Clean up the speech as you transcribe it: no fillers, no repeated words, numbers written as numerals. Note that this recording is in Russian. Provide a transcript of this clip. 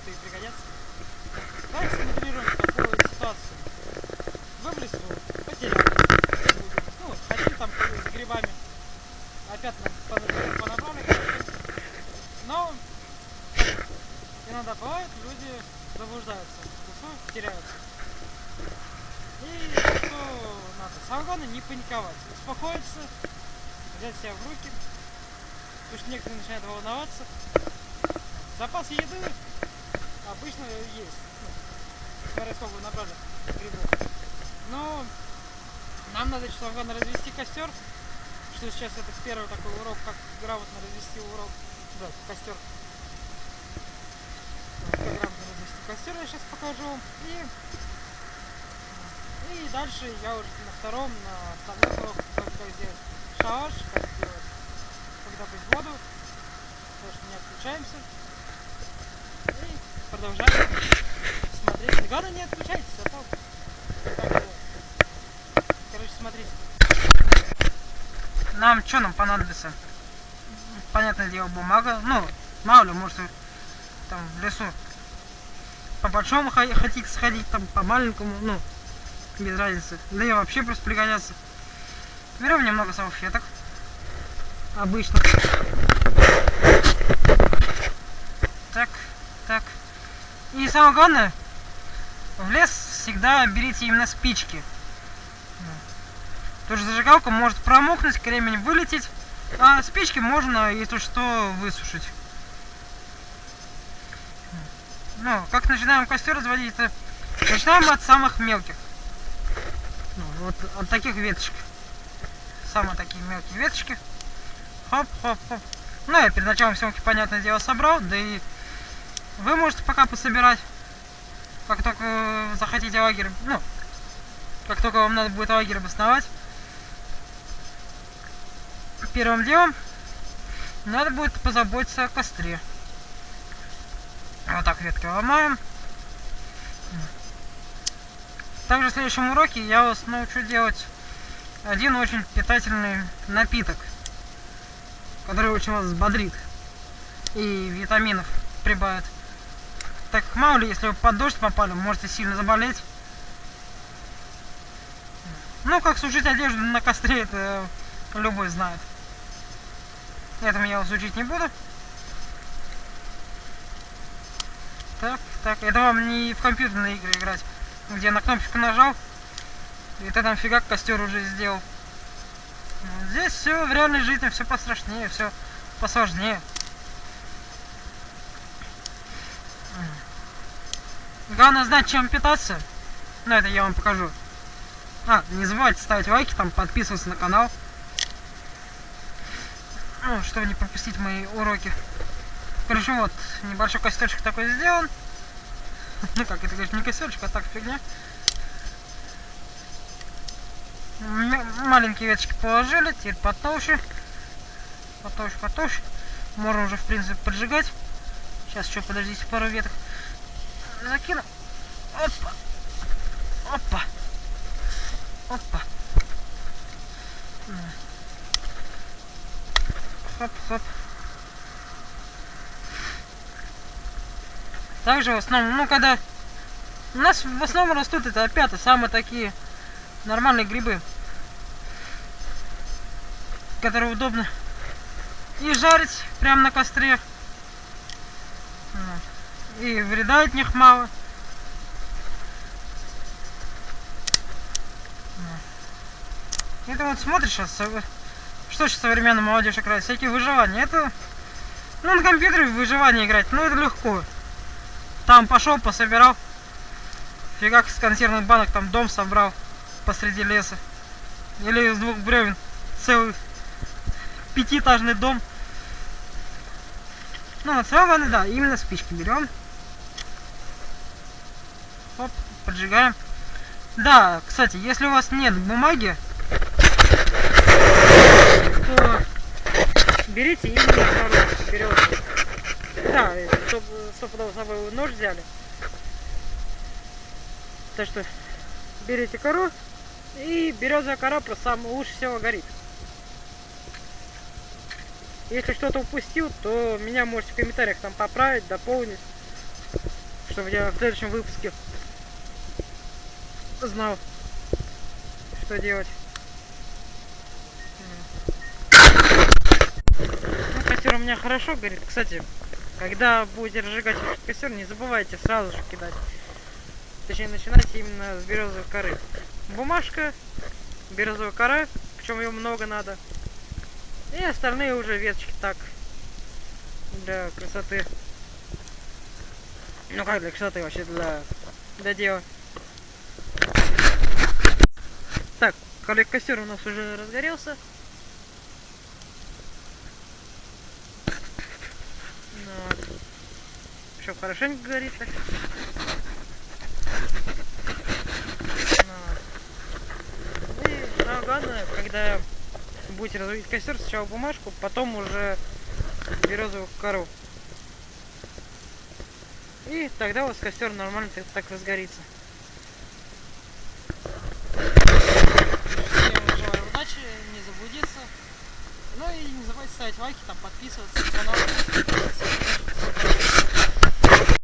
что и пригодятся. Давайте смоделируем такую ситуацию. Вы в лесу потерялись, ну, пошли там с грибами, опять понабрали, но иногда бывает, люди заблуждаются в лесу, теряются. И что надо? Самое главное не паниковать, успокоиться, взять себя в руки, потому что некоторые начинают волноваться. Запас еды обычно есть, ну, смотря сколько вы набрали грибов. Но нам надо, самое главное, развести костер, что сейчас это первый такой урок, как грамотно развести костер. Как грамотно развести костер я сейчас покажу вам. И дальше я уже на втором, на основном уроке, как сделать шалаш, как сделать, когда быть воду, потому что не отключаемся. И продолжаем смотреть. Главное, не отключайтесь, а то как. Короче, смотрите. Что нам понадобится? Понятное дело, бумага. Ну, мало ли, может, там в лесу по большому хотите сходить, там по маленькому, ну, без разницы. Да и вообще просто пригодятся. Берем немного салфеток. Обычно. Так. И самое главное, в лес всегда берите именно спички. Потому что зажигалка может промокнуть, кремень вылететь, а спички можно, если что, высушить. Ну, как начинаем костер разводить, это начинаем от самых мелких. Ну, вот от таких веточек. Самые такие мелкие веточки. Хоп. Ну, я перед началом съемки, понятное дело, собрал, да и вы можете пока пособирать, как только захотите лагерь, ну, как только вам надо будет лагерь обосновать. Первым делом надо будет позаботиться о костре. Вот так ветки ломаем. Также в следующем уроке я вас научу делать один очень питательный напиток, который очень вас взбодрит и витаминов прибавит. Так как мало ли, если вы под дождь попали, можете сильно заболеть. Ну, как сушить одежду на костре, это любой знает. Этому я вас учить не буду. Так, это вам не в компьютерные игры играть, где на кнопочку нажал, и ты там фигак костер уже сделал. Здесь все в реальной жизни, все пострашнее, все посложнее. Главное знать, чем питаться. Ну, это я вам покажу. Не забывайте ставить лайки, там подписываться на канал. Ну, чтобы не пропустить мои уроки. Короче, вот, небольшой костерчик такой сделан. Ну как, это, конечно, не костерчик, а так фигня. Маленькие веточки положили, теперь потолще. Потолще. Можно уже, в принципе, поджигать. Сейчас еще, подождите, пару веток закину. Опа. Хоп. Также в основном, когда у нас в основном растут это опята, самые такие нормальные грибы, которые удобно и жарить прямо на костре, и вреда от них мало. Это вот смотришь сейчас, что сейчас современная молодежь играет, всякие выживания. Это, ну, на компьютере в выживание играть, ну, это легко. Там пошел, пособирал, фигак из консервных банок там дом собрал посреди леса. Или из 2 бревен целый 5-этажный дом. Ну, от самого главное, да, именно спички берем. Оп, поджигаем. Да, кстати, если у вас нет бумаги, то берите именно кору, берете. Да, чтобы с собой нож взяли. Так что берите кору, и березовая кора просто лучше всего горит. Если что-то упустил, то меня можете в комментариях там поправить, дополнить. чтобы я в следующем выпуске знал, что делать. Ну, костер у меня хорошо горит. Кстати, когда будете разжигать костер, не забывайте сразу же кидать. Точнее, начинайте именно с березовой коры. Бумажка, березовая кора, причем ее много надо. И остальные уже веточки так, для красоты. Ну как для красоты, вообще для дела. Так, костер у нас уже разгорелся. Вот. Все хорошенько горит так. Вот. И самое главное, когда будете разводить костер, сначала бумажку, потом уже березовую кору. И тогда у вас костер нормально так разгорится. Всем желаю удачи, не заблудиться. Ну и не забывайте ставить лайки, там подписываться на канал.